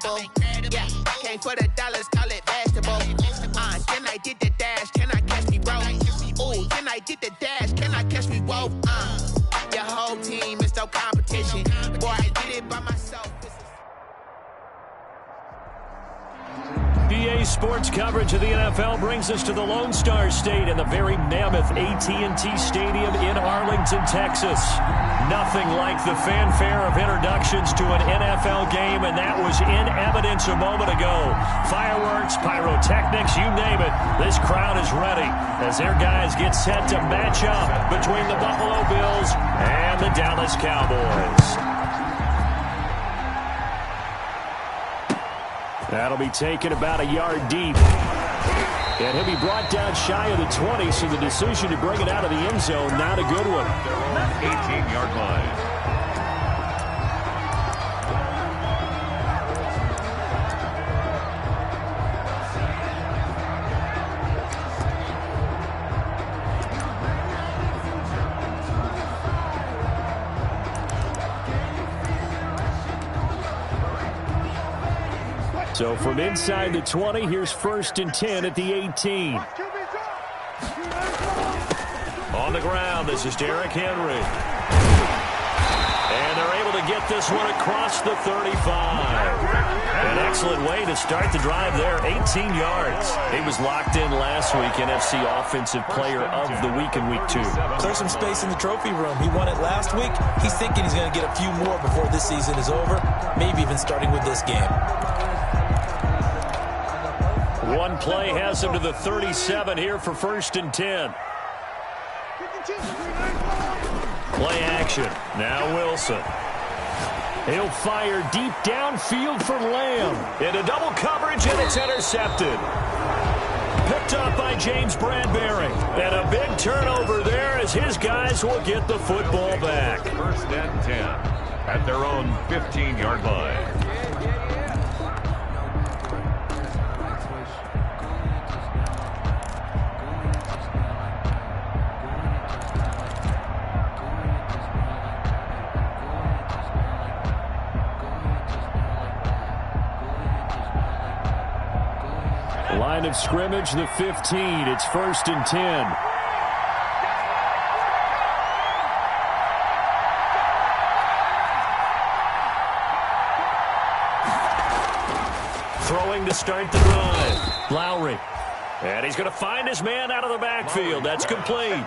vegetable. Yeah, came for the dollars, call it vegetable. Then I did the dash, can I catch me, bro? Ooh, then I did the dash, can I catch me, whoa? Your whole team is no competition. Boy, I did it by myself. EA Sports coverage of the NFL brings us to the Lone Star State and the very mammoth AT&T Stadium in Arlington, Texas. Nothing like the fanfare of introductions to an NFL game, and that was in evidence a moment ago. Fireworks, pyrotechnics, you name it. This crowd is ready as their guys get set to match up between the Buffalo Bills and the Dallas Cowboys. That'll be taken about a yard deep. And he'll be brought down shy of the 20, so the decision to bring it out of the end zone, not a good one. Their own 18-yard line. So from inside the 20, here's 1st and 10 at the 18. On the ground, this is Derrick Henry. And they're able to get this one across the 35. An excellent way to start the drive there, 18 yards. He was locked in last week, NFC Offensive Player of the Week in Week 2. Clear some space in the trophy room. He won it last week. He's thinking he's going to get a few more before this season is over, maybe even starting with this game. One play has him to the 37 here for 1st and 10. Play action. Now Wilson. He'll fire deep downfield for Lamb. Into double coverage, and it's intercepted. Picked up by James Bradbury. And a big turnover there as his guys will get the football back. 1st and 10 at their own 15-yard line. Line of scrimmage, the 15. It's 1st and 10. Throwing to start the drive. Lowry. And he's going to find his man out of the backfield. That's complete.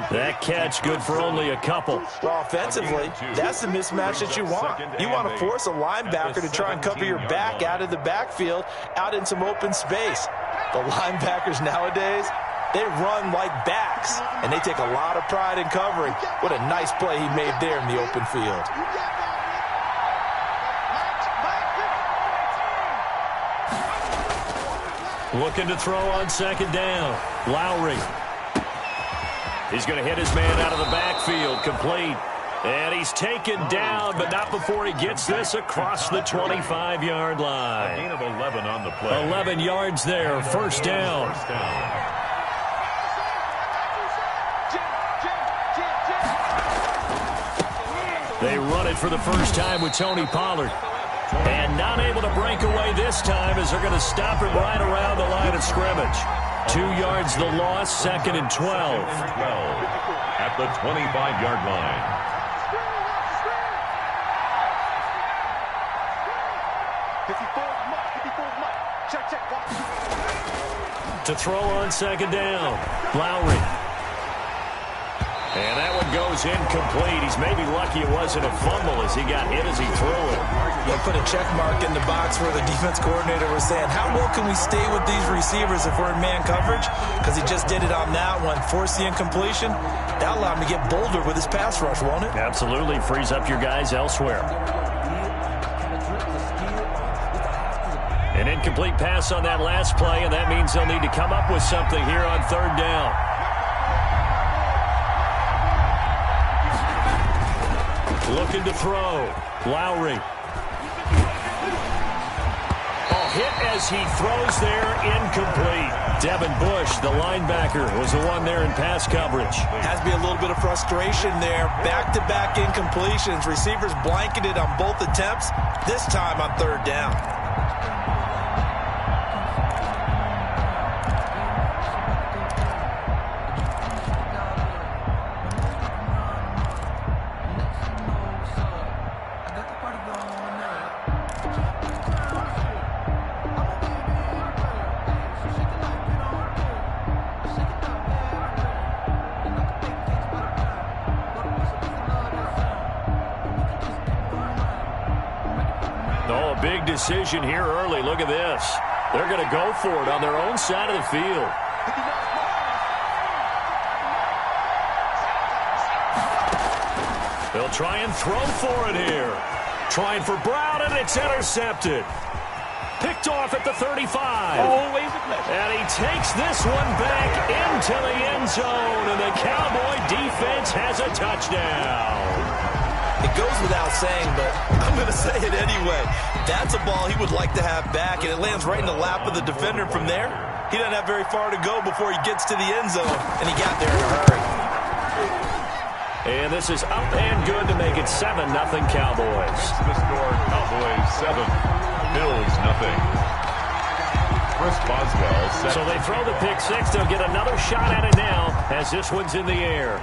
That catch good for only a couple. Well, offensively, that's the mismatch that you want. You want to force a linebacker to try and cover your back out of the backfield, out in some open space. The linebackers nowadays, they run like backs, and they take a lot of pride in covering. What a nice play he made there in the open field. Looking to throw on 2nd down. Lowry. He's going to hit his man out of the backfield. Complete. And he's taken down, but not before he gets this across the 25-yard line. A gain of 11 on the play. 11 yards there. 1st down. They run it for the first time with Tony Pollard. And not able to break away this time as they're going to stop him right around the line of scrimmage. 2 yards the loss, 2nd and 12. At the 25-yard line. To throw on 2nd down. Lowry. And that one goes incomplete. He's maybe lucky it wasn't a fumble as he got hit as he threw it. You'll put a check mark in the box where the defense coordinator was saying, how well can we stay with these receivers if we're in man coverage? Because he just did it on that one. Forced the incompletion. That allowed him to get bolder with his pass rush, won't it? Absolutely. Frees up your guys elsewhere. An incomplete pass on that last play, and that means they'll need to come up with something here on 3rd down. Looking to throw. Lowry. Hit as he throws there, incomplete. Devin Bush, the linebacker, was the one there in pass coverage. Has to be a little bit of frustration there. Back-to-back incompletions. Receivers blanketed on both attempts, this time on 3rd down. Oh, a big decision here early. Look at this. They're going to go for it on their own side of the field. They'll try and throw for it here. Trying for Brown, and it's intercepted. Picked off at the 35. Always a pleasure. And he takes this one back into the end zone, and the Cowboy defense has a touchdown. It goes without saying, but I'm going to say it anyway. That's a ball he would like to have back, and it lands right in the lap of the defender from there. He doesn't have very far to go before he gets to the end zone, and he got there in a hurry. And this is up and good to make it 7-0 Cowboys. The score, Cowboys 7, Bills 0. Chris Boswell set. So they throw the pick six. They'll get another shot at it now as this one's in the air.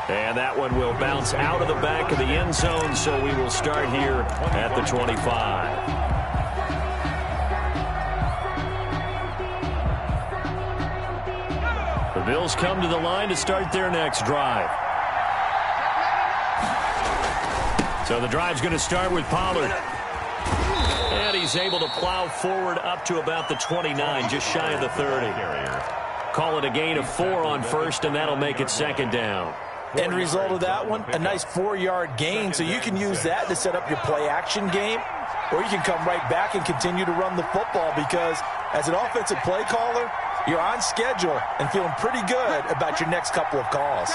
And that one will bounce out of the back of the end zone, so we will start here at the 25. The Bills come to the line to start their next drive. So the drive's going to start with Pollard. And he's able to plow forward up to about the 29, just shy of the 30. Call it a gain of 4 on first, and that'll make it second down. End result of that one, a nice 4-yard gain, so you can use that to set up your play-action game, or you can come right back and continue to run the football because as an offensive play caller, you're on schedule and feeling pretty good about your next couple of calls.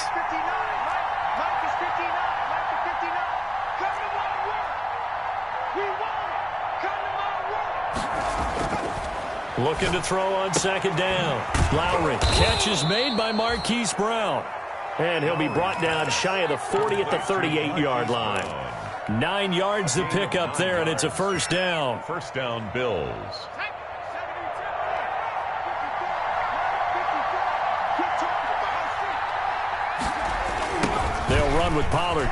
Looking to throw on second down. Lowry. Catch is made by Marquise Brown. And he'll be brought down shy of the 40 at the 38-yard line. 9 yards to pick up there, and it's a first down. First down, Bills. They'll run with Pollard.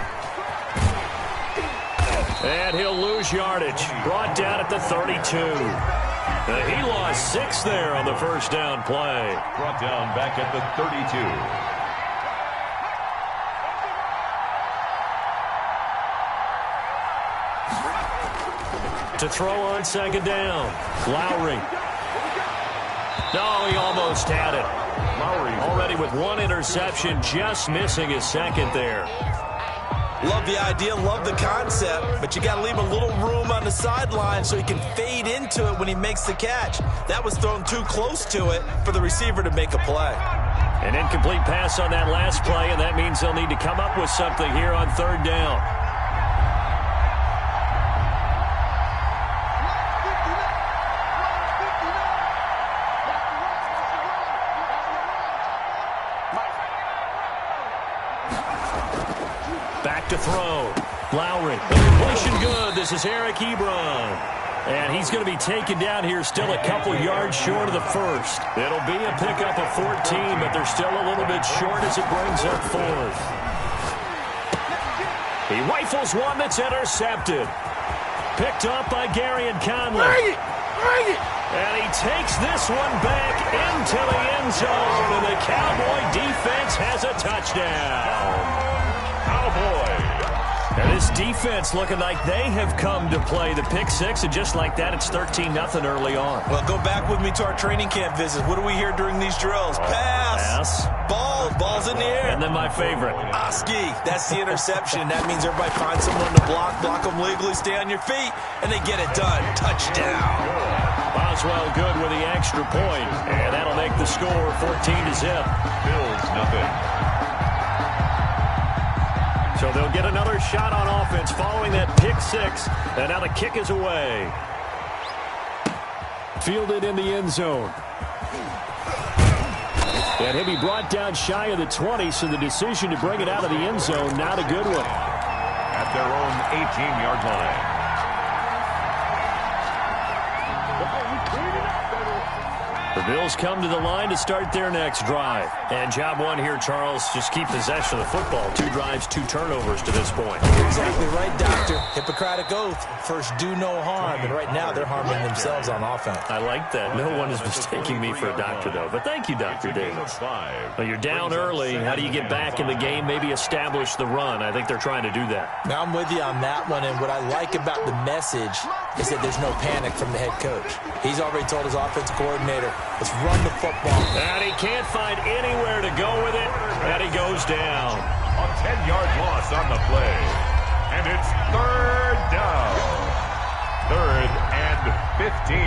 And he'll lose yardage. Brought down at the 32. He lost 6 there on the first down play. Brought down back at the 32. To throw on second down. Lowry. No, he almost had it. Lowry already with 1 interception, just missing his second there. Love the idea, love the concept, but you got to leave a little room on the sideline so he can fade into it when he makes the catch. That was thrown too close to it for the receiver to make a play. An incomplete pass on that last play, and that means they'll need to come up with something here on third down. Back to throw. Lowry. The completion good. This is Eric Ebron. And he's going to be taken down here still a couple yards short of the first. It'll be a pickup of 14, but they're still a little bit short as it brings up fourth. He rifles one that's intercepted. Picked up by Gary and Conley. Bring it! And he takes this one back into the end zone, and the Cowboy defense has a touchdown. And this defense looking like they have come to play the pick six, and just like that, it's 13-0 early on. Well, go back with me to our training camp visit. What do we hear during these drills? Pass. Ball's in the air. And then my favorite. Oski, that's the interception. That means everybody finds someone to block them legally, stay on your feet, and they get it done. Touchdown. Boswell good with the extra point, and that'll make the score 14-0. Bills 0. So they'll get another shot on offense following that pick six. And now the kick is away. Fielded in the end zone. And he'll be brought down shy of the 20, so the decision to bring it out of the end zone, not a good one. At at their own 18-yard line. The Bills come to the line to start their next drive. And job one here, Charles, just keep possession of the football. 2 drives, 2 turnovers to this point. You're exactly right, Doctor. Hippocratic oath. First, do no harm. And right now, they're harming themselves on offense. I like that. No one is mistaking me for a doctor, though. But thank you, Dr. Davis. Well, you're down early. How do you get back in the game? Maybe establish the run. I think they're trying to do that. Now, I'm with you on that one. And what I like about the message is that there's no panic from the head coach. He's already told his offensive coordinator, let's run the football. And he can't find anywhere to go with it. And he goes down. A 10-yard loss on the play. And it's 3rd down. 3rd and 15.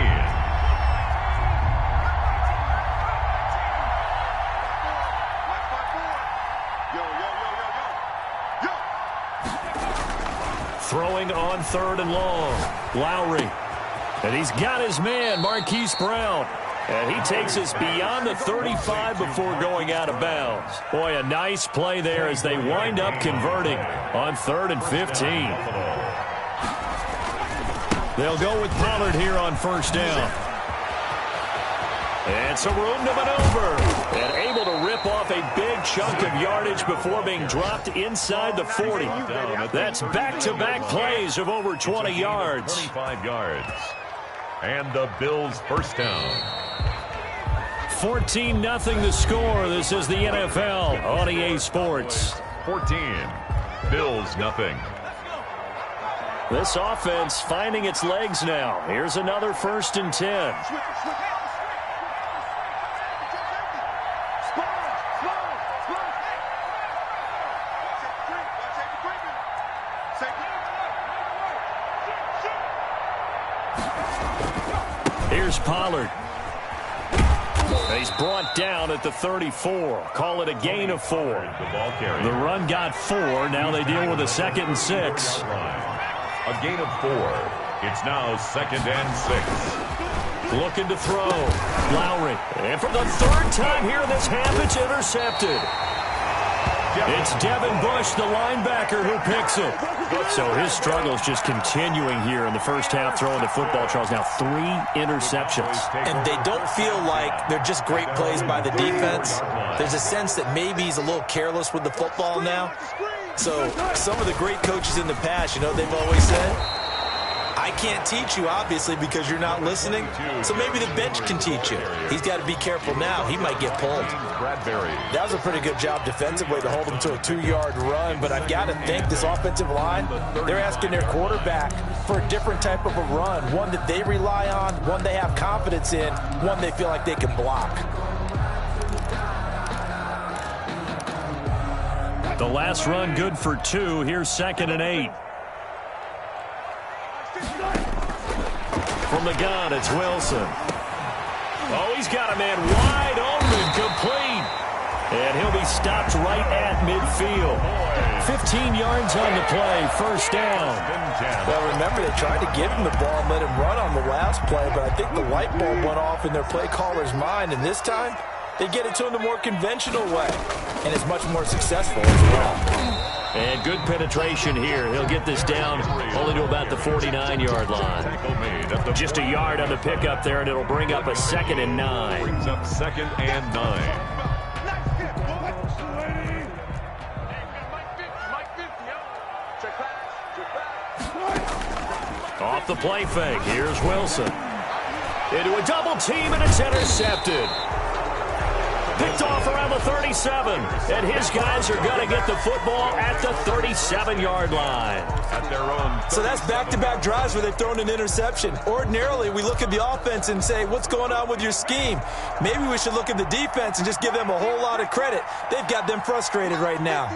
Throwing on 3rd and long. Lowry. And he's got his man, Marquise Brown. And he takes us beyond the 35 before going out of bounds. Boy, a nice play there as they wind up converting on 3rd and 15. They'll go with Pollard here on 1st down. And some room to maneuver. And able to rip off a big chunk of yardage before being dropped inside the 40. That's back-to-back plays of over 20 yards. 25 yards. And the Bills' 1st down. 14-0 the score. This is the NFL on EA Sports. 14. Bills nothing. This offense finding its legs now. Here's another 1st and 10. Here's Pollard. He's brought down at the 34. Call it a gain of 4. The run got 4. Now they deal with a 2nd and 6. A gain of 4. It's now 2nd and 6. Looking to throw. Lowry. And for the 3rd time here this half, it's intercepted. It's Devin Bush, the linebacker, who picks it. So his struggles just continuing here in the first half throwing the football, Charles. Now 3 interceptions. And they don't feel like they're just great plays by the defense. There's a sense that maybe he's a little careless with the football now. So some of the great coaches in the past, you know, they've always said, I can't teach you, obviously, because you're not listening. So maybe the bench can teach you. He's got to be careful now. He might get pulled. That was a pretty good job defensively to hold him to a 2-yard run. But I've got to think this offensive line, they're asking their quarterback for a different type of a run, one that they rely on, one they have confidence in, one they feel like they can block. The last run good for 2. Here's 2nd and 8. From the gun, it's Wilson. Oh, he's got a man wide open, complete. And he'll be stopped right at midfield. 15 yards on the play, 1st down. Well, remember, they tried to give him the ball and let him run on the last play, but I think the light bulb went off in their play caller's mind, and this time, they get it to him the more conventional way, and it's much more successful as well. And good penetration here. He'll get this down only to about the 49-yard line. Just a yard on the pickup there, and it'll bring up a 2nd and 9. Brings up 2nd and 9. Off the play fake. Here's Wilson. Into a double team, and it's intercepted. Picked off around the 37, and his guys are going to get the football at the 37-yard line. At their own. So that's back-to-back drives where they've thrown an interception. Ordinarily, we look at the offense and say, what's going on with your scheme? Maybe we should look at the defense and just give them a whole lot of credit. They've got them frustrated right now.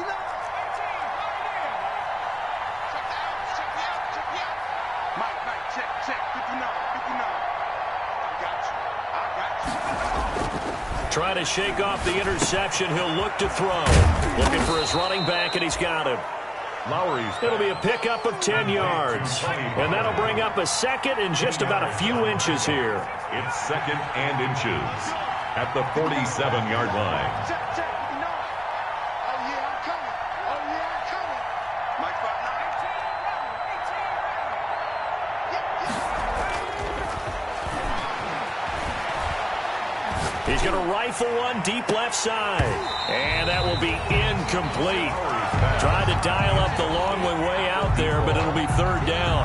Trying to shake off the interception. He'll look to throw. Looking for his running back, and he's got him. Lowry's. It'll be a pickup of 10 yards. And that'll bring up a 2nd and just about a few inches here. It's 2nd and inches at the 47-yard line. He's going to rifle one deep left side. And that will be incomplete. Tried to dial up the long way out there, but it'll be third down.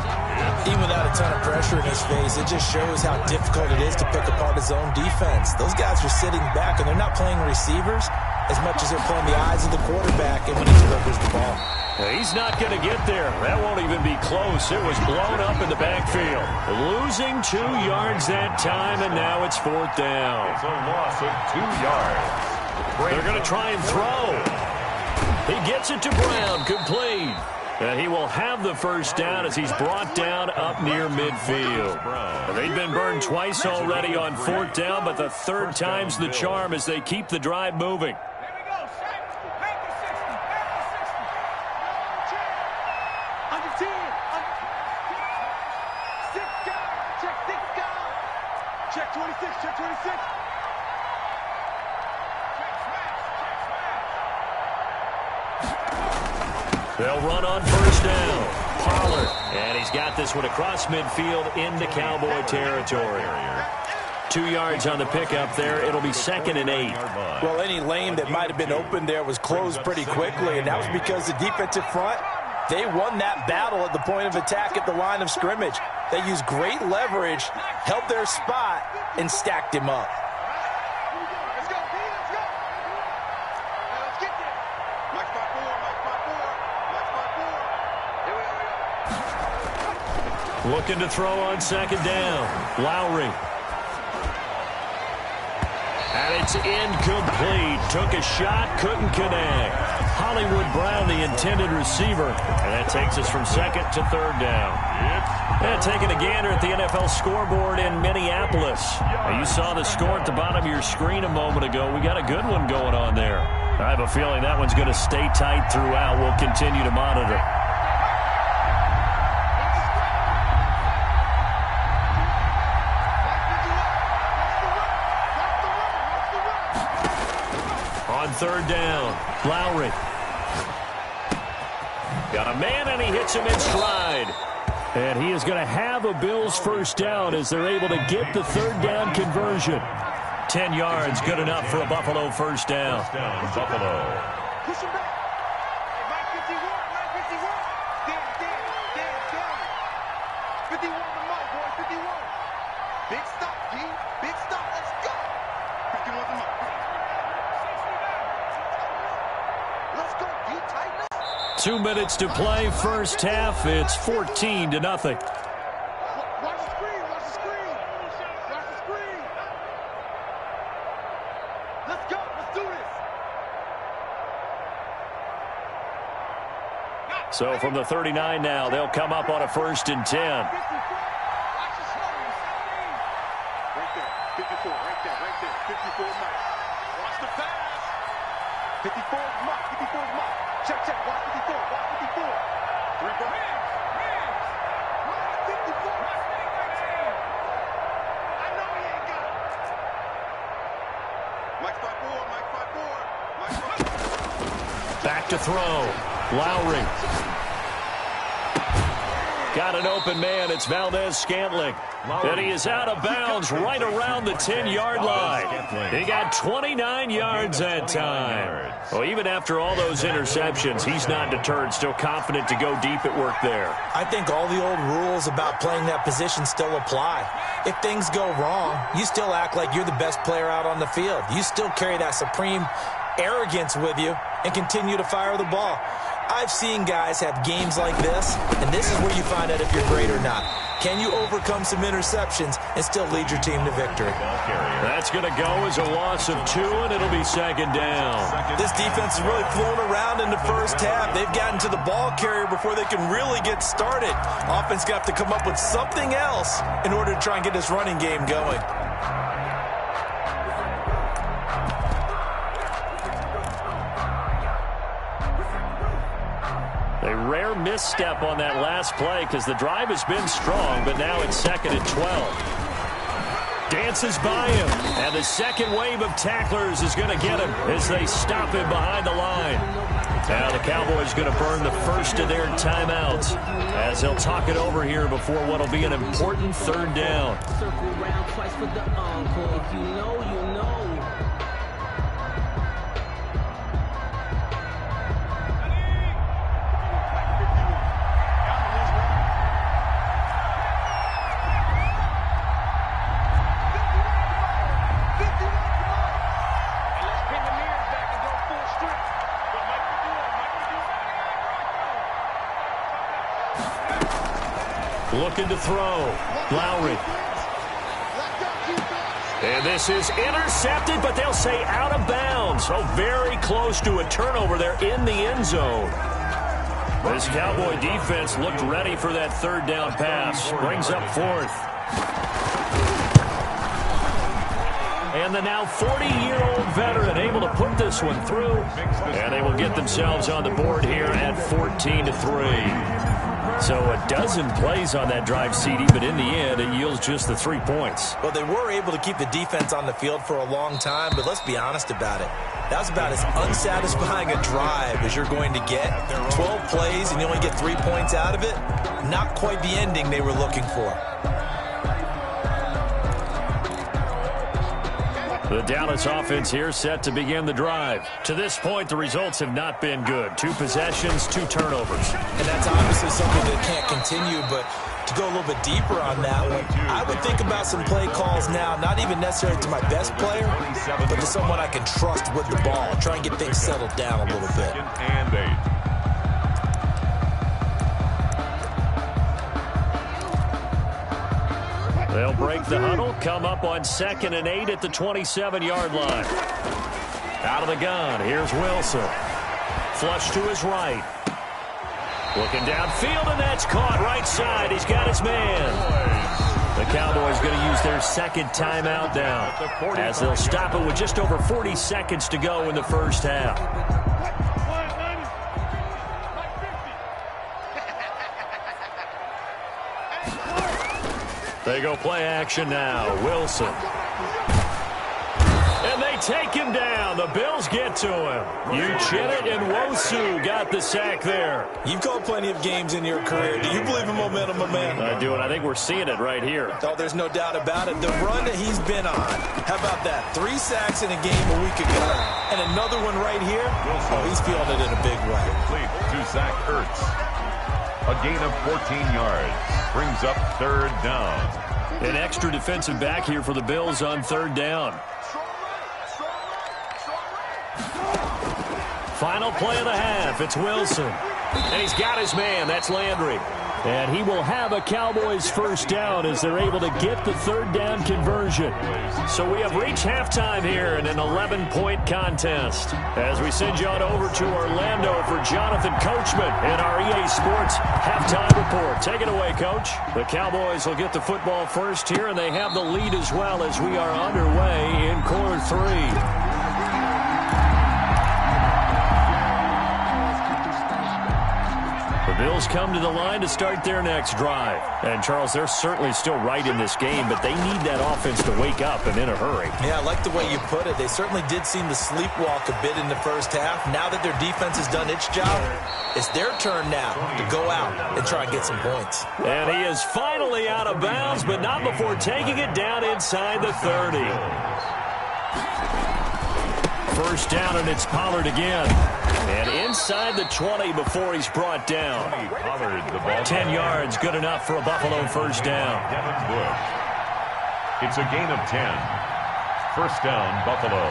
Even without a ton of pressure in his face, it just shows how difficult it is to pick apart his own defense. Those guys are sitting back, and they're not playing receivers as much as they're playing the eyes of the quarterback and when he delivers the ball. He's not going to get there. That won't even be close. It was blown up in the backfield. Losing 2 yards that time, and now it's fourth down. It's a loss of 2 yards. They're going to try and throw. He gets it to Brown, complete. And he will have the first down as he's brought down up near midfield. They've been burned twice already on fourth down, but the third time's the charm as they keep the drive moving. Check 26, check 26. They'll run on first down. Pollard. And he's got this one across midfield into Cowboy territory. 2 yards on the pickup there. It'll be 2nd and 8. Well, any lane that might have been open there was closed pretty quickly, and that was because the defensive front, they won that battle at the point of attack at the line of scrimmage. They used great leverage, held their spot, and stacked him up. Let's go, B, let's go. Now let's get there. Mike spot 4, Mike spot 4, Mike spot 4. Here we go. Looking to throw on second down. Lowry. And it's incomplete. Took a shot, couldn't connect. Hollywood Brown, the intended receiver. And that takes us from second to third down. And taking a gander at the NFL scoreboard in Minneapolis. Now, you saw the score at the bottom of your screen a moment ago. We got a good one going on there. I have a feeling that one's going to stay tight throughout. We'll continue to monitor. On third down, Lowry. Got a man, and he hits him in stride. And he is going to have a Bills first down as they're able to get the third down conversion. 10 yards, good enough for a Buffalo first down. Buffalo. Push him back. Hey, Mike 51, Mike 51. Damn. 51 on the mic, boy, 51. Big stop, G. Big stop, let's go. 51 on the mic. Let's go, G, tighten up. 2 minutes to play, first half. It's 14-0. Watch the screen, watch the screen. Watch the screen. Let's go, let's do this. So from the 39 now, they'll come up on a 1st and 10. Right there, 54, right there. 54 Mike. Watch the pass. 54 Mike, 54 Mike. Check, watch 54, watch 54. 3 for hands. 54. I know he ain't got it. Mike spot 4, Back to throw. Lowry. Got an open man. It's Valdez-Scantling. And he is out of bounds right around the 10-yard line. He got 29 yards that time. Well, even after all those interceptions, he's not deterred. Still confident to go deep at work there. I think all the old rules about playing that position still apply. If things go wrong, you still act like you're the best player out on the field. You still carry that supreme arrogance with you and continue to fire the ball. I've seen guys have games like this, and this is where you find out if you're great or not. Can you overcome some interceptions and still lead your team to victory? That's going to go as a loss of 2, and it'll be second down. This defense has really flown around in the first half. They've gotten to the ball carrier before they can really get started. Offense got to come up with something else in order to try and get this running game going. A rare misstep on that last play because the drive has been strong, but now it's 2nd and 12. Dances by him, and the second wave of tacklers is going to get him as they stop him behind the line. Now the Cowboys going to burn the first of their timeouts as they'll talk it over here before what will be an important third down. Circle around twice for the encore. If you know, you know. Looking to throw. Lowry. And this is intercepted, but they'll say out of bounds. So very close to a turnover there in the end zone. This Cowboy defense looked ready for that third down pass. Brings up fourth. And the now 40-year-old veteran able to put this one through. And they will get themselves on the board here at 14-3. So a dozen plays on that drive, CD, but in the end, it yields just the 3 points. Well, they were able to keep the defense on the field for a long time, but let's be honest about it. That was about as unsatisfying a drive as you're going to get. 12 plays and you only get 3 points out of it. Not quite the ending they were looking for. The Dallas offense here set to begin the drive. To this point, the results have not been good. 2 possessions, 2 turnovers. And that's obviously something that can't continue, but to go a little bit deeper on that one, I would think about some play calls now, not even necessarily to my best player, but to someone I can trust with the ball. Try and get things settled down a little bit. And 8. They'll break the huddle, come up on 2nd and 8 at the 27-yard line. Out of the gun, here's Wilson. Flush to his right. Looking downfield, and that's caught right side. He's got his man. The Cowboys going to use their second timeout now, as they'll stop it with just over 40 seconds to go in the first half. They go play action now. Wilson. And they take him down. The Bills get to him. Uchenna and Wosu got the sack there. You've called plenty of games in your career. Do you believe in momentum, my man? I do, and I think we're seeing it right here. Oh, there's no doubt about it. The run that he's been on. How about that? 3 sacks in a game a week ago. And another one right here. Oh, he's feeling it in a big way. Complete to Zach Ertz. A gain of 14 yards. Brings up third down. An extra defensive back here for the Bills on third down. Final play of the half. It's Wilson. And he's got his man. That's Landry. And he will have a Cowboys first down as they're able to get the third down conversion. So we have reached halftime here in an 11-point contest. As we send you on over to Orlando for Jonathan Coachman in our EA Sports halftime report. Take it away, Coach. The Cowboys will get the football first here, and they have the lead as well as we are underway in quarter 3. The Bills come to the line to start their next drive. And, Charles, they're certainly still right in this game, but they need that offense to wake up and in a hurry. Yeah, I like the way you put it. They certainly did seem to sleepwalk a bit in the first half. Now that their defense has done its job, it's their turn now to go out and try and get some points. And he is finally out of bounds, but not before taking it down inside the 30. First down, and it's Pollard again. And inside the 20 before he's brought down. 10 yards, good enough for a Buffalo first down. It's a gain of 10. First down, Buffalo.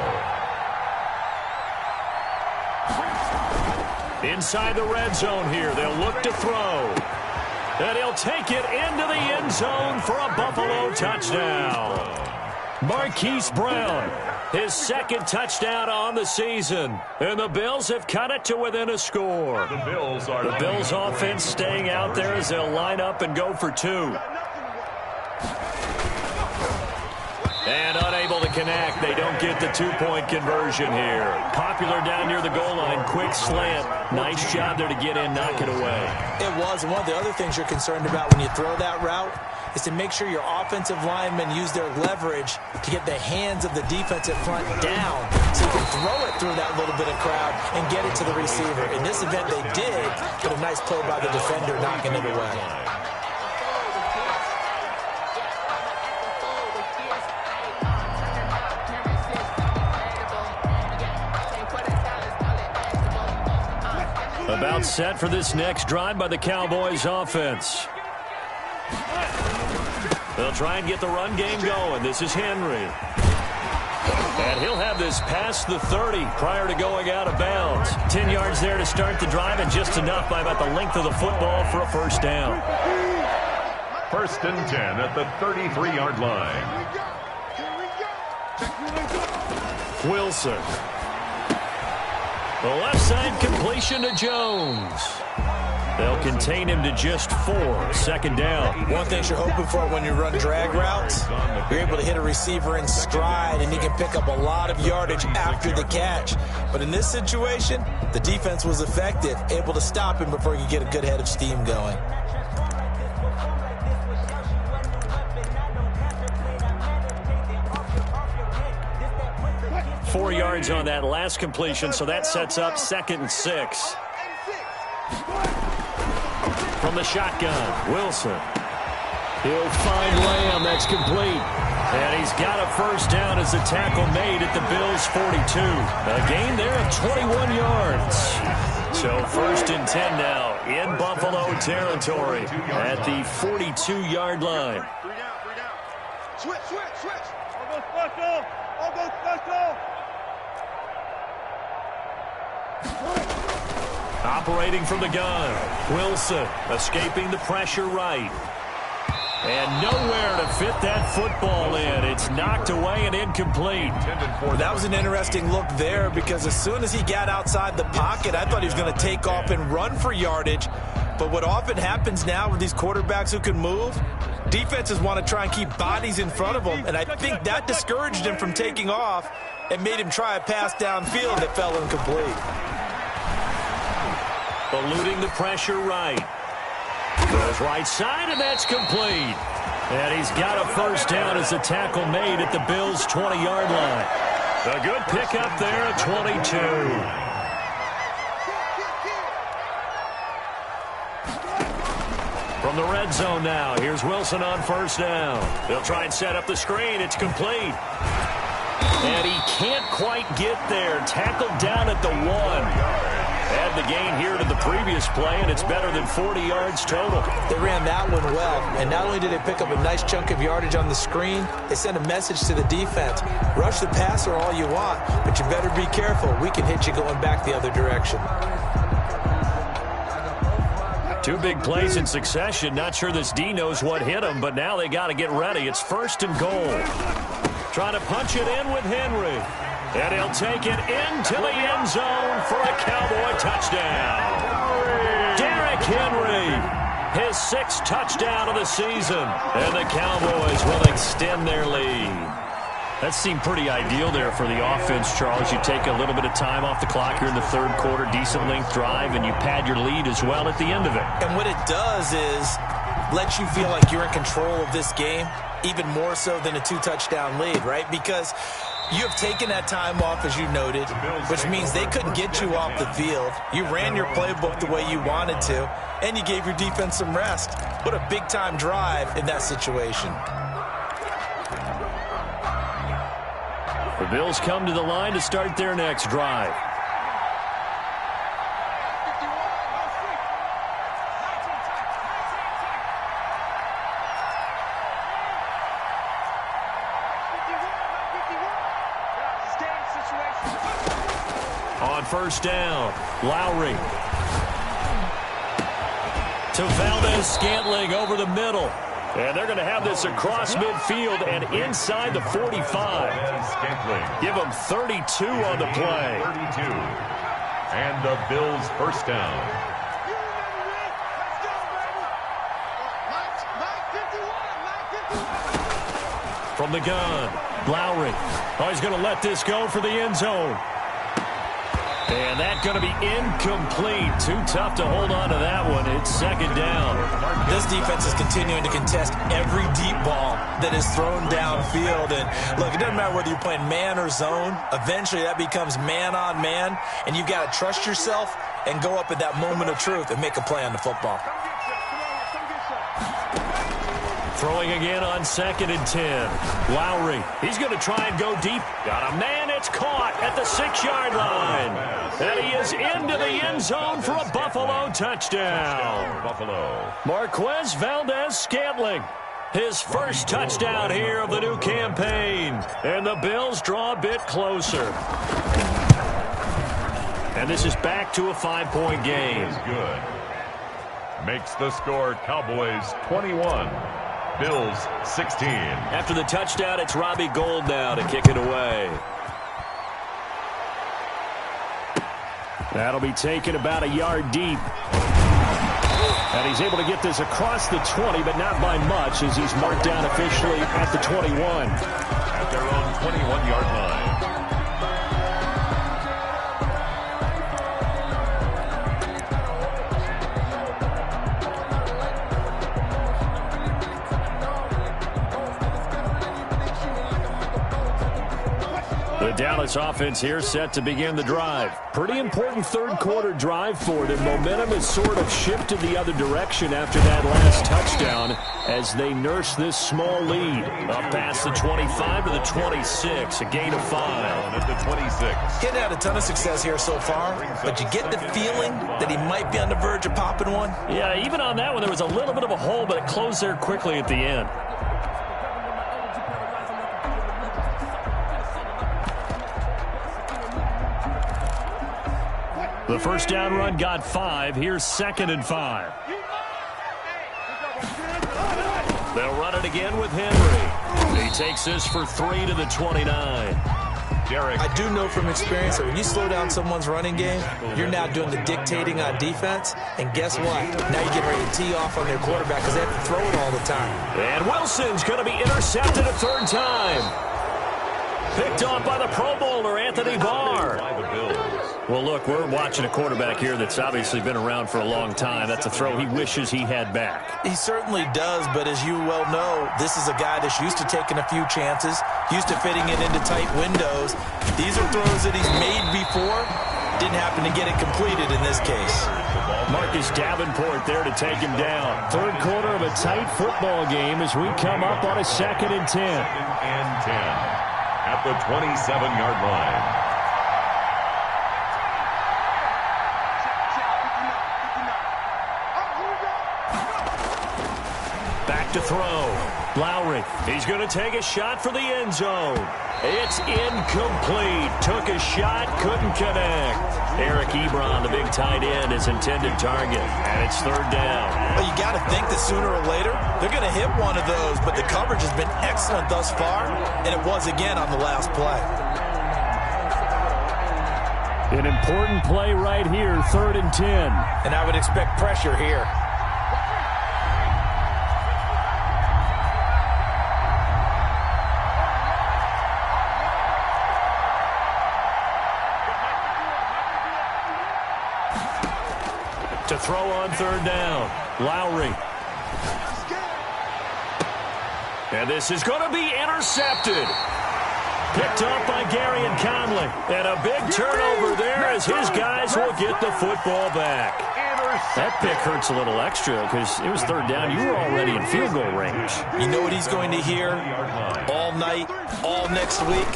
Inside the red zone here, they'll look to throw. And he'll take it into the end zone for a Buffalo touchdown. Marquise Brown, his second touchdown on the season. And the Bills have cut it to within a score. The Bills offense staying out there as they'll line up and go for 2. And unable to connect. They don't get the 2-point conversion here. Popular down near the goal line. Quick slant. Nice job there to get in, knock it away. It was. And one of the other things you're concerned about when you throw that route is to make sure your offensive linemen use their leverage to get the hands of the defensive front down so you can throw it through that little bit of crowd and get it to the receiver. In this event, they did, but a nice play by the defender knocking it away. About set for this next drive by the Cowboys offense. They'll try and get the run game going. This is Henry. And he'll have this past the 30 prior to going out of bounds. 10 yards there to start the drive, and just enough by about the length of the football for a first down. First and 10 at the 33-yard line. Wilson. The left side completion to Jones. They'll contain him to just 4. Second down. One thing you're hoping for when you run drag routes, you're able to hit a receiver in stride, and he can pick up a lot of yardage after the catch. But in this situation, the defense was effective, able to stop him before he could get a good head of steam going. Four yards on that last completion, so that sets up 2nd and 6. From the shotgun, Wilson. He'll find Lamb. That's complete. And he's got a first down as the tackle made at the Bills' 42. A gain there of 21 yards. So 1st and 10 now in Buffalo territory at the 42-yard line. 3 down, 3 down. Switch. I'll go special. Operating from the gun, Wilson escaping the pressure right. And nowhere to fit that football in. It's knocked away and incomplete. That was an interesting look there, because as soon as he got outside the pocket, I thought he was going to take off and run for yardage. But what often happens now with these quarterbacks who can move, defenses want to try and keep bodies in front of them. And I think that discouraged him from taking off and made him try a pass downfield that fell incomplete. Eluding the pressure right. Goes right side, and that's complete. And he's got a first down as the tackle made at the Bills' 20-yard line. A good pickup there at 22. From the red zone now, here's Wilson on first down. They'll try and set up the screen. It's complete. And he can't quite get there. Tackled down at the 1. Add the gain here to the previous play, and it's better than 40 yards total. They ran that one well, and not only did they pick up a nice chunk of yardage on the screen, they sent a message to the defense. Rush the passer all you want, but you better be careful. We can hit you going back the other direction. 2 big plays in succession. Not sure this D knows what hit him, but now they got to get ready. It's 1st and goal. Trying to punch it in with Henry. And he'll take it into the end zone for a Cowboy touchdown. Derrick Henry, his 6th touchdown of the season. And the Cowboys will extend their lead. That seemed pretty ideal there for the offense, Charles. You take a little bit of time off the clock here in the 3rd quarter, decent length drive, and you pad your lead as well at the end of it. And what it does is let you feel like you're in control of this game, even more so than a 2-touchdown lead, right? Because you have taken that time off, as you noted, which means they couldn't get you off the field. You ran your playbook the way you wanted to, and you gave your defense some rest. What a big-time drive in that situation. The Bills come to the line to start their next drive. On first down, Lowry to Valdez-Scantling over the middle. And they're going to have this across midfield and inside the 45. Give them 32 on the play. 32. And the Bills' first down. From the gun, Lowry. Oh, he's going to let this go for the end zone. And that's going to be incomplete. Too tough to hold on to that one. It's second down. This defense is continuing to contest every deep ball that is thrown downfield. And look, it doesn't matter whether you're playing man or zone. Eventually that becomes man on man. And you've got to trust yourself and go up at that moment of truth and make a play on the football. Throwing again on 2nd and 10. Lowry, he's going to try and go deep. Got a man, it's caught at the 6-yard line. And he is into the end zone for a Buffalo touchdown. Buffalo. Marquez Valdez-Scantling, his first touchdown here of the new campaign. And the Bills draw a bit closer. And this is back to a 5-point game. Is good. Makes the score Cowboys 21. Bills 16. After the touchdown, it's Robbie Gould now to kick it away. That'll be taken about a yard deep. And he's able to get this across the 20, but not by much, as he's marked down officially at the 21. At their own 21-yard line. The Dallas offense here set to begin the drive. Pretty important third-quarter drive for them. Momentum has sort of shifted the other direction after that last touchdown as they nurse this small lead. Up past the 25 to the 26, a gain of 5. At the 26. He's had a ton of success here so far, but you get the feeling that he might be on the verge of popping one. Yeah, even on that one, there was a little bit of a hole, but it closed there quickly at the end. The first down run got 5. Here's 2nd and 5. They'll run it again with Henry. He takes this for 3 to the 29. Derek. I do know from experience that when you slow down someone's running game, you're now doing the dictating on defense. And guess what? Now you're getting ready to tee off on their quarterback because they have to throw it all the time. And Wilson's going to be intercepted a 3rd time. Picked off by the Pro Bowler, Anthony Barr. By the Bills. Well, look, we're watching a quarterback here that's obviously been around for a long time. That's a throw he wishes he had back. He certainly does, but as you well know, this is a guy that's used to taking a few chances, used to fitting it into tight windows. These are throws that he's made before. Didn't happen to get it completed in this case. Marcus Davenport there to take him down. Third quarter of a tight football game as we come up on a 2nd and 10. 2nd and 10 at the 27-yard line. Back to throw. Lowry, he's going to take a shot for the end zone. It's incomplete. Took a shot, couldn't connect. Eric Ebron, the big tight end, his intended target. And it's 3rd down. Well, you got to think that sooner or later, they're going to hit one of those, but the coverage has been excellent thus far, and it was again on the last play. An important play right here, 3rd and 10. And I would expect pressure here. To throw on 3rd down, Lowry. And this is going to be intercepted. Picked up by Gary and Conley. And a big turnover there as his guys will get the football back. That pick hurts a little extra because it was 3rd down. You were already in field goal range. You know what he's going to hear all night, all next week?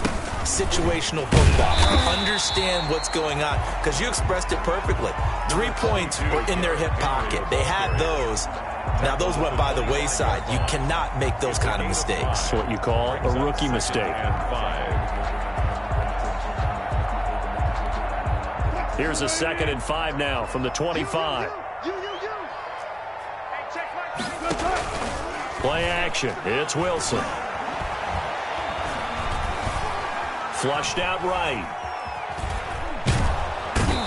Situational football. Understand what's going on because you expressed it perfectly. 3 points were in their hip pocket. They had those. Now, those went by the wayside. You cannot make those kind of mistakes. That's what you call a rookie mistake. Here's a 2nd and 5 now from the 25. Play action. It's Wilson. Flushed out right.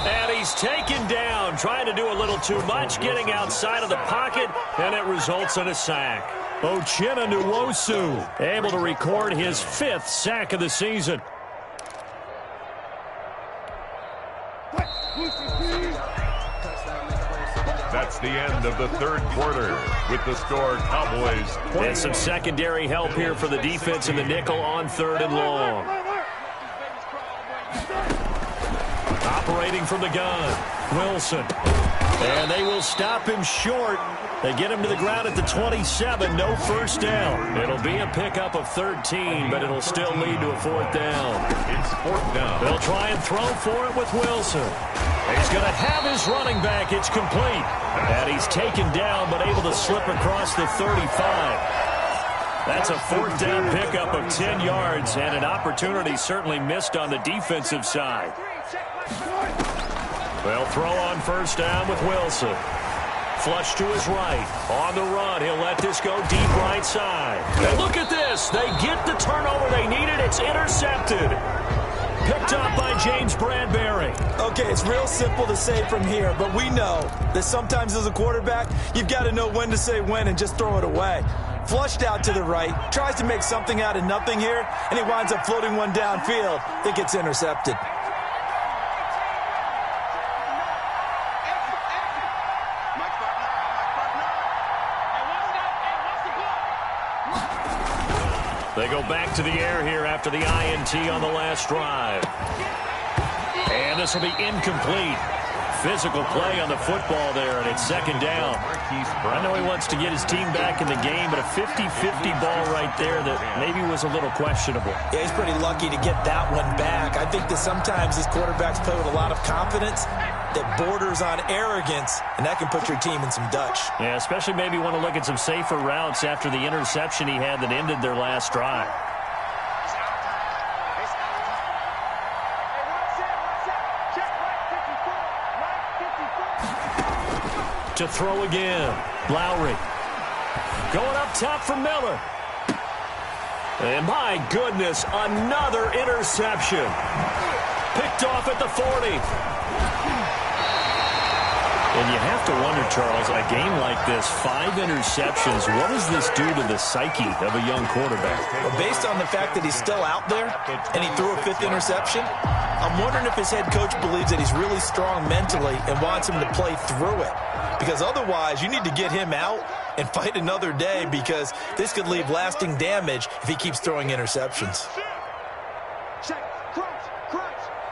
And he's taken down, trying to do a little too much, getting outside of the pocket, and it results in a sack. Uchenna Nwosu able to record his 5th sack of the season. It's the end of the third quarter with the score Cowboys 20. And some secondary help here for the defense in the nickel on 3rd and long. Operating from the gun, Wilson. And they will stop him short. They get him to the ground at the 27, no first down. It'll be a pickup of 13, but it'll still lead to a 4th down. It's 4th down. They'll try and throw for it with Wilson. He's going to have his running back. It's complete. And he's taken down, but able to slip across the 35. That's a 4th down pickup of 10 yards, and an opportunity certainly missed on the defensive side. They'll throw on first down with Wilson. Flush to his right. On the run, he'll let this go deep right side. And look at this. They get the turnover they needed. It's intercepted. Picked up by James Bradbury. Okay, it's real simple to say from here, but we know that sometimes as a quarterback, you've got to know when to say when and just throw it away. Flushed out to the right, tries to make something out of nothing here, and he winds up floating one downfield that gets intercepted. They go back to the air here after the INT on the last drive. And this will be incomplete. Physical play on the football there, and it's 2nd down. I know he wants to get his team back in the game, but a 50-50 ball right there that maybe was a little questionable. Yeah, he's pretty lucky to get that one back. I think that sometimes these quarterbacks play with a lot of confidence that borders on arrogance, and that can put your team in some Dutch. Yeah, especially maybe want to look at some safer routes after the interception he had that ended their last drive. To throw again, Lowry. Going up top for Miller. And my goodness, another interception. Picked off at the 40. And you have to wonder, Charles, a game like this, 5 interceptions, what does this do to the psyche of a young quarterback? Well, based on the fact that he's still out there and he threw a 5th interception, I'm wondering if his head coach believes that he's really strong mentally and wants him to play through it. Because otherwise, you need to get him out and fight another day, because this could leave lasting damage if he keeps throwing interceptions. Check, crunch,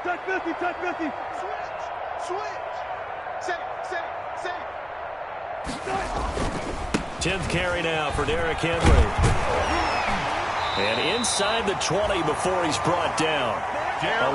touch 50, switch. Set it. 10th carry now for Derrick Henry. And inside the 20 before he's brought down.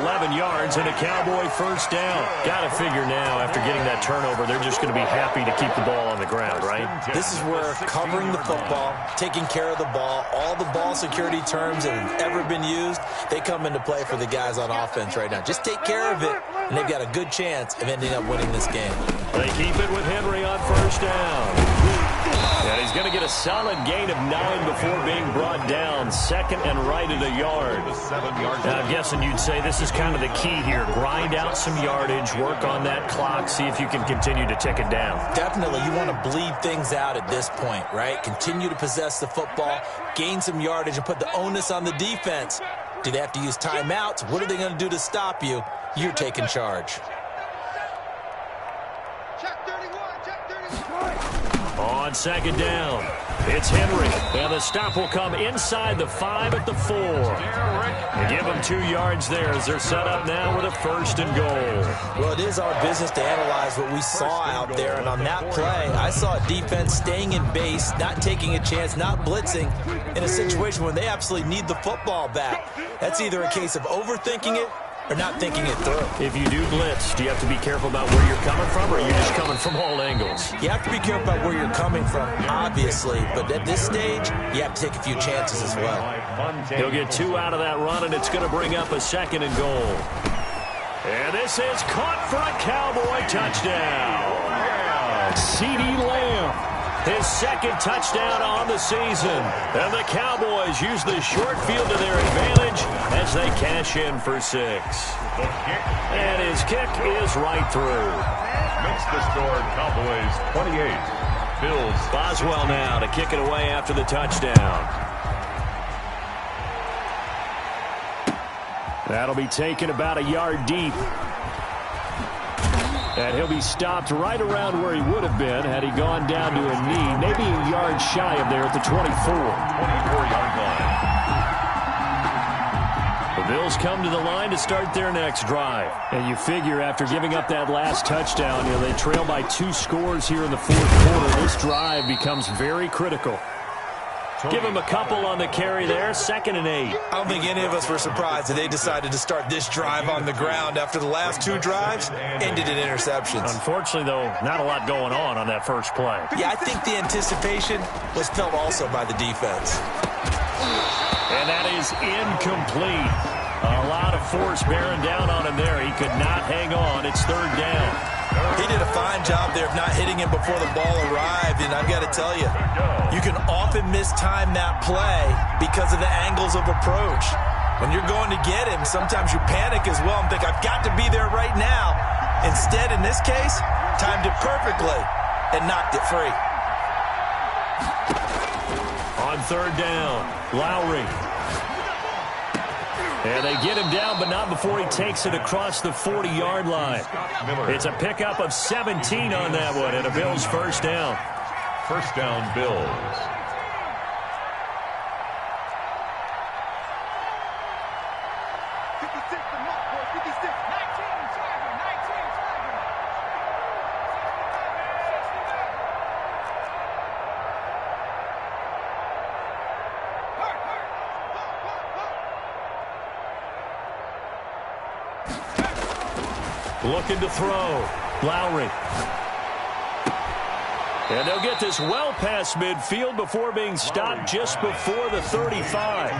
11 yards and a Cowboy first down. Got to figure now, after getting that turnover, they're just going to be happy to keep the ball on the ground, right? This is where covering the football, taking care of the ball, all the ball security terms that have ever been used, they come into play for the guys on offense right now. Just take care of it, and they've got a good chance of ending up winning this game. They keep it with Henry on first down. And he's going to get a solid gain of 9 before being brought down. 2nd and right at a yard. Now, I'm guessing you'd say this is kind of the key here. Grind out some yardage, work on that clock, see if you can continue to tick it down. Definitely, you want to bleed things out at this point, right? Continue to possess the football, gain some yardage, and put the onus on the defense. Do they have to use timeouts? What are they going to do to stop you? You're taking charge. On 2nd down, it's Henry. And the stop will come inside the 5 at the 4. And give them 2 yards there as they're set up now with a 1st and goal. Well, it is our business to analyze what we saw out there. And on that play, I saw a defense staying in base, not taking a chance, not blitzing in a situation where they absolutely need the football back. That's either a case of overthinking it or not thinking it through. If you do blitz, do you have to be careful about where you're coming from, or are you just coming from all angles? You have to be careful about where you're coming from, obviously, but at this stage, you have to take a few chances as well. He'll get 2 out of that run, and it's going to bring up a 2nd and goal. And this is caught for a Cowboy touchdown. CeeDee Lamb. His 2nd touchdown on the season. And the Cowboys use the short field to their advantage as they cash in for 6. And his kick is right through. Makes the score Cowboys 28. Bills. Boswell now to kick it away after the touchdown. That'll be taken about a yard deep. And he'll be stopped right around where he would have been had he gone down to a knee, maybe a yard shy of there at the 24. 24-yard line. The Bills come to the line to start their next drive. And you figure after giving up that last touchdown, they trail by 2 scores here in the fourth quarter. This drive becomes very critical. Give him a couple on the carry there, 2nd and 8. I don't think any of us were surprised that they decided to start this drive on the ground after the last 2 drives ended in interceptions. Unfortunately, though, not a lot going on that first play. Yeah, I think the anticipation was felt also by the defense. And that is incomplete. A lot of force bearing down on him there. He could not hang on. It's 3rd down. He did a fine job there of not hitting him before the ball arrived, and I've got to tell you, you can often mistime that play because of the angles of approach. When you're going to get him, sometimes you panic as well and think, I've got to be there right now. Instead, in this case, timed it perfectly and knocked it free. On 3rd down, Lowry. And they get him down, but not before he takes it across the 40-yard line. It's a pickup of 17 on that one, and a Bills first down. First down, Bills. Looking to throw. Lowry. And they'll get this well past midfield before being stopped just before the 35.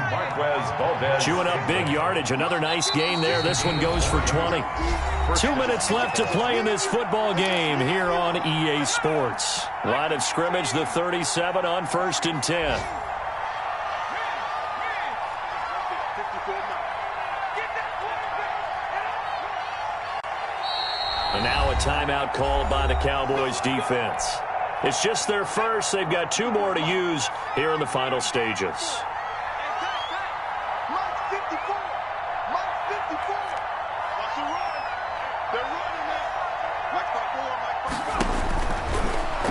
Chewing up big yardage. Another nice gain there. This one goes for 20. 2 minutes left to play in this football game here on EA Sports. Line of scrimmage, the 37 on 1st and 10. And now a timeout called by the Cowboys defense. It's just their first. They've got 2 more to use here in the final stages.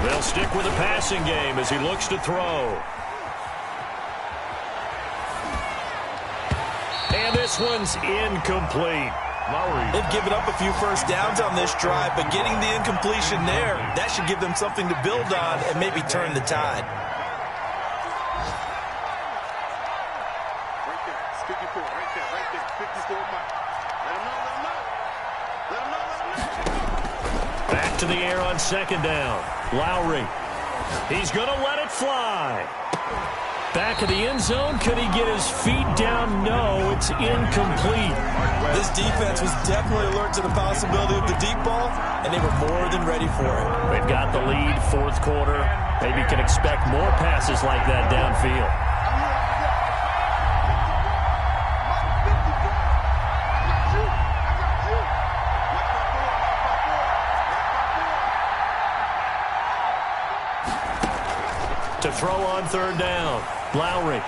They'll stick with the passing game as he looks to throw. And this one's incomplete. They've given up a few first downs on this drive, but getting the incompletion there, that should give them something to build on and maybe turn the tide. Right there, 54, right there, 54 Mike. Let him know. Back to the air on 2nd down. Lowry. He's going to let it fly. Back of the end zone. Could he get his feet down? No, it's incomplete. This defense was definitely alert to the possibility of the deep ball, and they were more than ready for it. They've got the lead, 4th quarter. Maybe can expect more passes like that downfield. To throw on 3rd down, Lowry.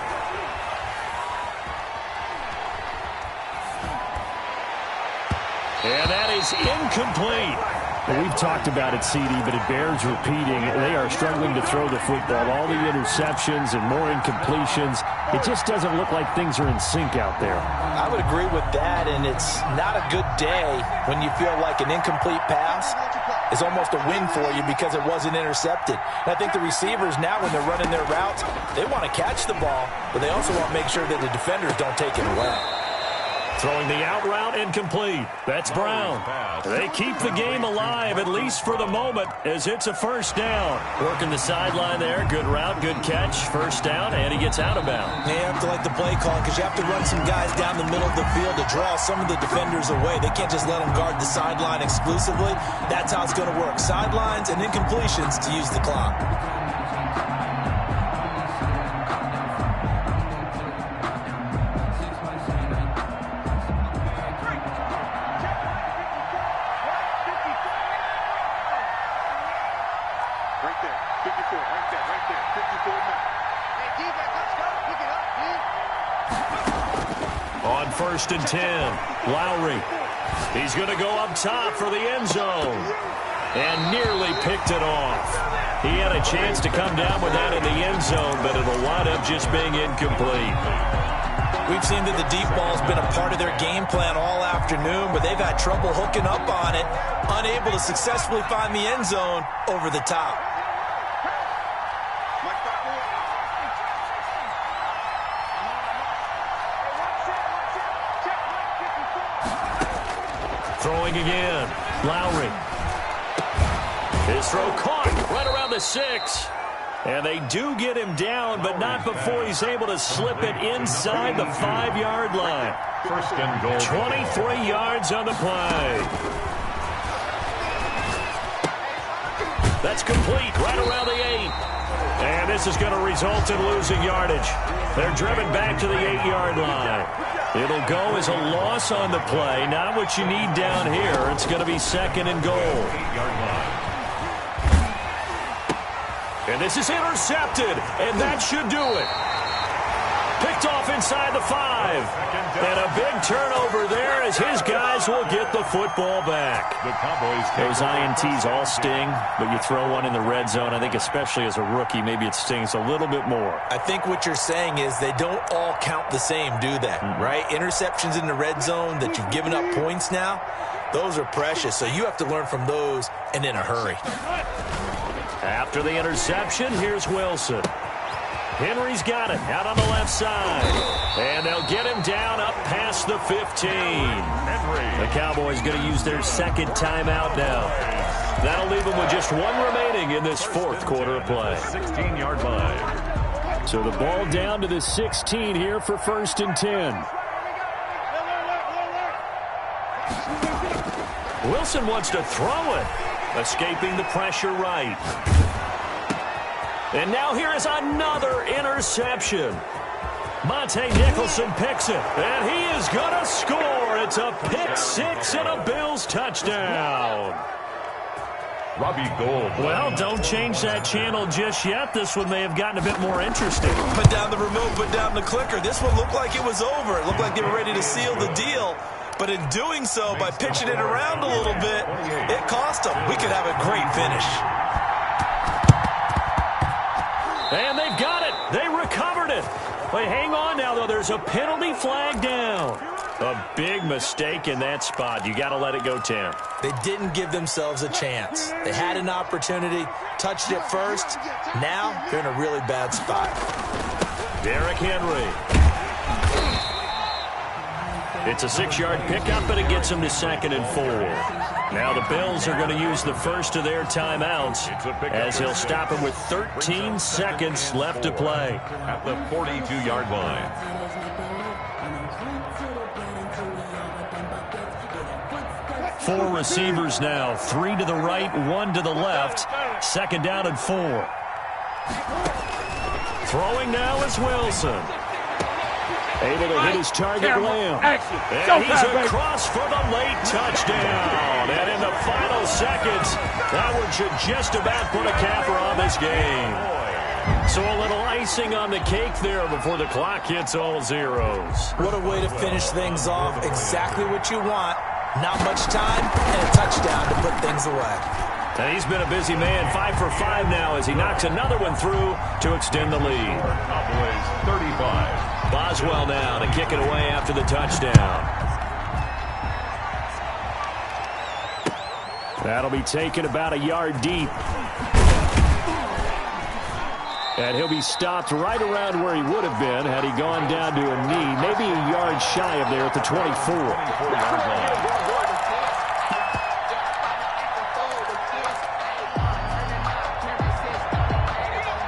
And that is incomplete. Well, we've talked about it, CD, but it bears repeating. They are struggling to throw the football. All the interceptions and more incompletions. It just doesn't look like things are in sync out there. I would agree with that, and it's not a good day when you feel like an incomplete pass is almost a win for you because it wasn't intercepted. And I think the receivers now, when they're running their routes, they want to catch the ball, but they also want to make sure that the defenders don't take it away. Throwing the out route incomplete. That's Brown. They keep the game alive, at least for the moment, as it's a first down. Working the sideline there. Good route, good catch. First down, and he gets out of bounds. You have to like the play call because you have to run some guys down the middle of the field to draw some of the defenders away. They can't just let them guard the sideline exclusively. That's how it's going to work. Sidelines and incompletions to use the clock. On 1st and 10, Lowry. He's going to go up top for the end zone. And nearly picked it off. He had a chance to come down with that in the end zone, but it'll wind up just being incomplete. We've seen that the deep ball's been a part of their game plan all afternoon, but they've had trouble hooking up on it, unable to successfully find the end zone over the top. Throwing again. Lowry. His throw caught right around the 6. And they do get him down, but not before he's able to slip it inside the 5-yard line. First and goal. 23 yards on the play. That's complete right around the 8. And this is going to result in losing yardage. They're driven back to the 8-yard line. It'll go as a loss on the play. Not what you need down here. It's going to be second and goal. 8-yard line. And this is intercepted, and that should do it. Picked off inside the 5. And a big turnover there as his guys will get the football back. The Cowboys. Those INTs all sting, but you throw one in the red zone, I think especially as a rookie, maybe it stings a little bit more. I think what you're saying is they don't all count the same, do they? Right? Interceptions in the red zone that you've given up points now, those are precious. So you have to learn from those and in a hurry. After the interception, here's Wilson. Henry's got it out on the left side. And they'll get him down up past the 15. Henry. The Cowboys going to use their second timeout now. That'll leave them with just one remaining in this fourth quarter of play. 16-yard line. So the ball down to the 16 here for 1st and 10. Wilson wants to throw it. Escaping the pressure right. And now here is another interception. Monte Nicholson picks it, and he is going to score. It's a pick 6 and a Bills touchdown. Robbie Gould. Well, don't change that channel just yet. This one may have gotten a bit more interesting. Put down the remote, put down the clicker. This one looked like it was over. It looked like they were ready to seal the deal. But in doing so, by pitching it around a little bit, it cost them. We could have a great finish. And they've got it. They recovered it. Wait, hang on now, though. There's a penalty flag down. A big mistake in that spot. You got to let it go, Tim. They didn't give themselves a chance. They had an opportunity, touched it first. Now they're in a really bad spot. Derrick Henry. It's a 6-yard pickup, but it gets him to 2nd and 4. Now the Bills are going to use the first of their timeouts as he'll stop him with 13 seconds left to play. At the 42-yard line. Four receivers now. 3 to the right, 1 to the left. 2nd down and 4. Throwing now is Wilson. Able to hit his target, Lamb. And he's across for the late touchdown. And in the final seconds, that one should just about put a capper on this game. So a little icing on the cake there before the clock hits all zeros. What a way to finish things off. Exactly what you want. Not much time and a touchdown to put things away. And he's been a busy man, 5 for 5 now as he knocks another one through to extend the lead. Cowboys 35. Boswell now to kick it away after the touchdown. That'll be taken about a yard deep. And he'll be stopped right around where he would have been had he gone down to a knee, maybe a yard shy of there at the 24.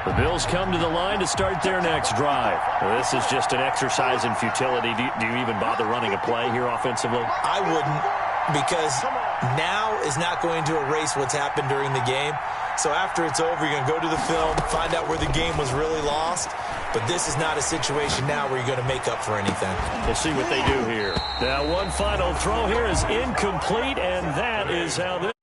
The Bills come to the line to start their next drive. Well, this is just an exercise in futility. Do you even bother running a play here offensively? I wouldn't, because now is not going to erase what's happened during the game. So after it's over, you're going to go to the film, find out where the game was really lost. But this is not a situation now where you're going to make up for anything. We'll see what they do here. Now, one final throw here is incomplete, and that is how this